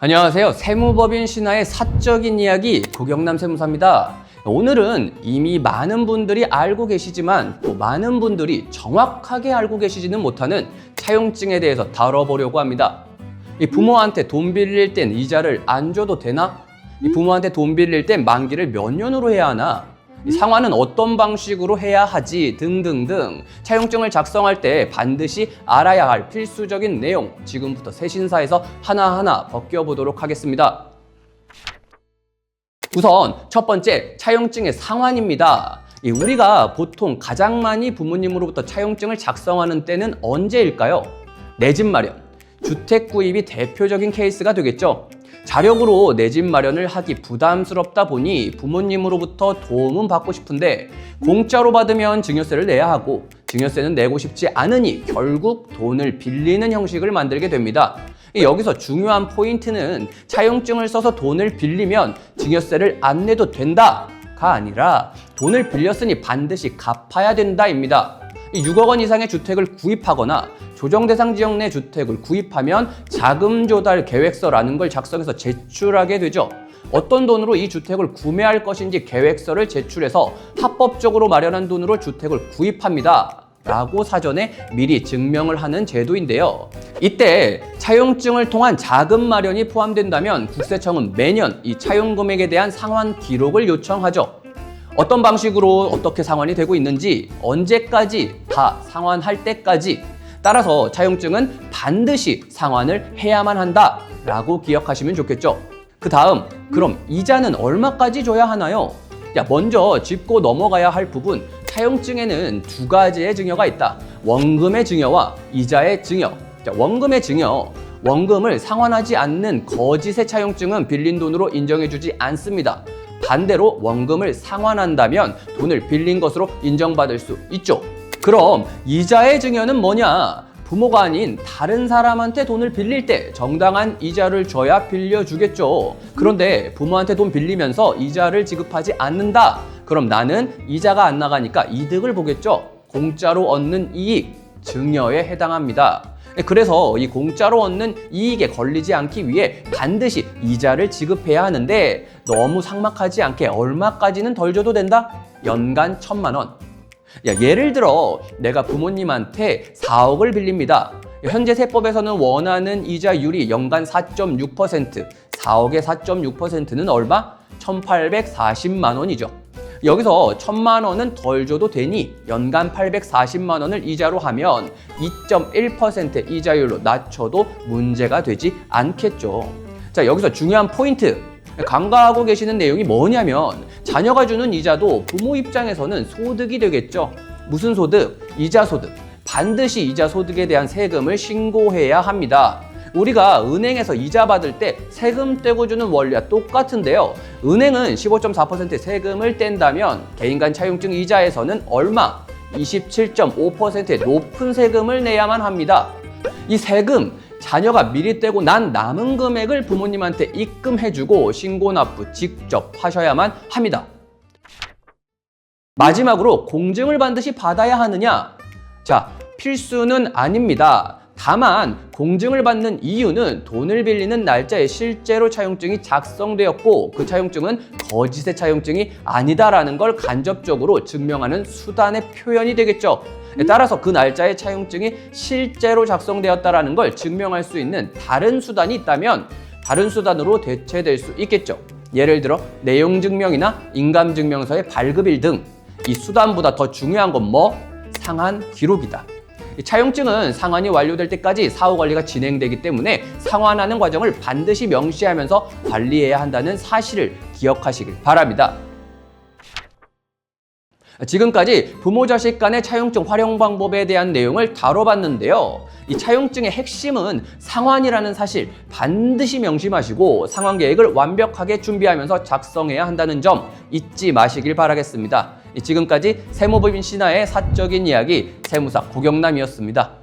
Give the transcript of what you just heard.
안녕하세요. 세무법인 신화의 사적인 이야기 고경남 세무사입니다. 오늘은 이미 많은 분들이 알고 계시지만 또 많은 분들이 정확하게 알고 계시지는 못하는 차용증에 대해서 다뤄보려고 합니다. 이 부모한테 돈 빌릴 땐 이자를 안 줘도 되나? 이 부모한테 돈 빌릴 땐 만기를 몇 년으로 해야 하나? 이 상환은 어떤 방식으로 해야 하지? 등등등 차용증을 작성할 때 반드시 알아야 할 필수적인 내용 지금부터 세신사에서 하나하나 벗겨보도록 하겠습니다. 우선 첫 번째 차용증의 상환입니다. 우리가 보통 가장 많이 부모님으로부터 차용증을 작성하는 때는 언제일까요? 내 집 마련, 주택 구입이 대표적인 케이스가 되겠죠. 자력으로 내 집 마련을 하기 부담스럽다 보니 부모님으로부터 도움은 받고 싶은데 공짜로 받으면 증여세를 내야 하고 증여세는 내고 싶지 않으니 결국 돈을 빌리는 형식을 만들게 됩니다. 여기서 중요한 포인트는 차용증을 써서 돈을 빌리면 증여세를 안 내도 된다가 아니라 돈을 빌렸으니 반드시 갚아야 된다입니다. 6억 원 이상의 주택을 구입하거나 조정대상 지역 내 주택을 구입하면 자금 조달 계획서라는 걸 작성해서 제출하게 되죠. 어떤 돈으로 이 주택을 구매할 것인지 계획서를 제출해서 합법적으로 마련한 돈으로 주택을 구입합니다. 라고 사전에 미리 증명을 하는 제도인데요. 이때 차용증을 통한 자금 마련이 포함된다면 국세청은 매년 이 차용 금액에 대한 상환 기록을 요청하죠. 어떤 방식으로 어떻게 상환이 되고 있는지, 언제까지 다 상환할 때까지 따라서 차용증은 반드시 상환을 해야만 한다라고 기억하시면 좋겠죠. 그 다음, 그럼 이자는 얼마까지 줘야 하나요? 먼저 짚고 넘어가야 할 부분, 차용증에는 두 가지의 증여가 있다. 원금의 증여와 이자의 증여. 원금의 증여, 원금을 상환하지 않는 거짓의 차용증은 빌린 돈으로 인정해주지 않습니다. 반대로 원금을 상환한다면 돈을 빌린 것으로 인정받을 수 있죠. 그럼 이자의 증여는 뭐냐? 부모가 아닌 다른 사람한테 돈을 빌릴 때 정당한 이자를 줘야 빌려주겠죠. 그런데 부모한테 돈 빌리면서 이자를 지급하지 않는다. 그럼 나는 이자가 안 나가니까 이득을 보겠죠. 공짜로 얻는 이익, 증여에 해당합니다. 그래서 이 공짜로 얻는 이익에 걸리지 않기 위해 반드시 이자를 지급해야 하는데 너무 삭막하지 않게 얼마까지는 덜 줘도 된다? 연간 1,000만 원. 예를 들어 내가 부모님한테 4억을 빌립니다. 현재 세법에서는 원하는 이자율이 연간 4.6%, 4억의 4.6%는 얼마? 1,840만 원이죠. 여기서 1,000만 원은 덜 줘도 되니 연간 840만 원을 이자로 하면 2.1% 이자율로 낮춰도 문제가 되지 않겠죠. 자, 여기서 중요한 포인트. 간과하고 계시는 내용이 뭐냐면 자녀가 주는 이자도 부모 입장에서는 소득이 되겠죠. 무슨 소득? 이자 소득. 반드시 이자 소득에 대한 세금을 신고해야 합니다. 우리가 은행에서 이자 받을 때 세금 떼고 주는 원리와 똑같은데요. 은행은 15.4% 세금을 뗀다면 개인 간 차용증 이자에서는 얼마? 27.5%의 높은 세금을 내야만 합니다. 이 세금, 자녀가 미리 떼고 난 남은 금액을 부모님한테 입금해주고 신고납부 직접 하셔야만 합니다. 마지막으로 공증을 반드시 받아야 하느냐? 자, 필수는 아닙니다. 다만 공증을 받는 이유는 돈을 빌리는 날짜에 실제로 차용증이 작성되었고 그 차용증은 거짓의 차용증이 아니다라는 걸 간접적으로 증명하는 수단의 표현이 되겠죠. 따라서 그 날짜에 차용증이 실제로 작성되었다라는 걸 증명할 수 있는 다른 수단이 있다면 다른 수단으로 대체될 수 있겠죠. 예를 들어 내용증명이나 인감증명서의 발급일 등 이 수단보다 더 중요한 건 뭐? 상환 기록이다. 차용증은 상환이 완료될 때까지 사후 관리가 진행되기 때문에 상환하는 과정을 반드시 명시하면서 관리해야 한다는 사실을 기억하시길 바랍니다. 지금까지 부모 자식 간의 차용증 활용 방법에 대한 내용을 다뤄봤는데요. 이 차용증의 핵심은 상환이라는 사실 반드시 명심하시고 상환 계획을 완벽하게 준비하면서 작성해야 한다는 점 잊지 마시길 바라겠습니다. 지금까지 세무법인 신화의 사적인 이야기 세무사 고경남이었습니다.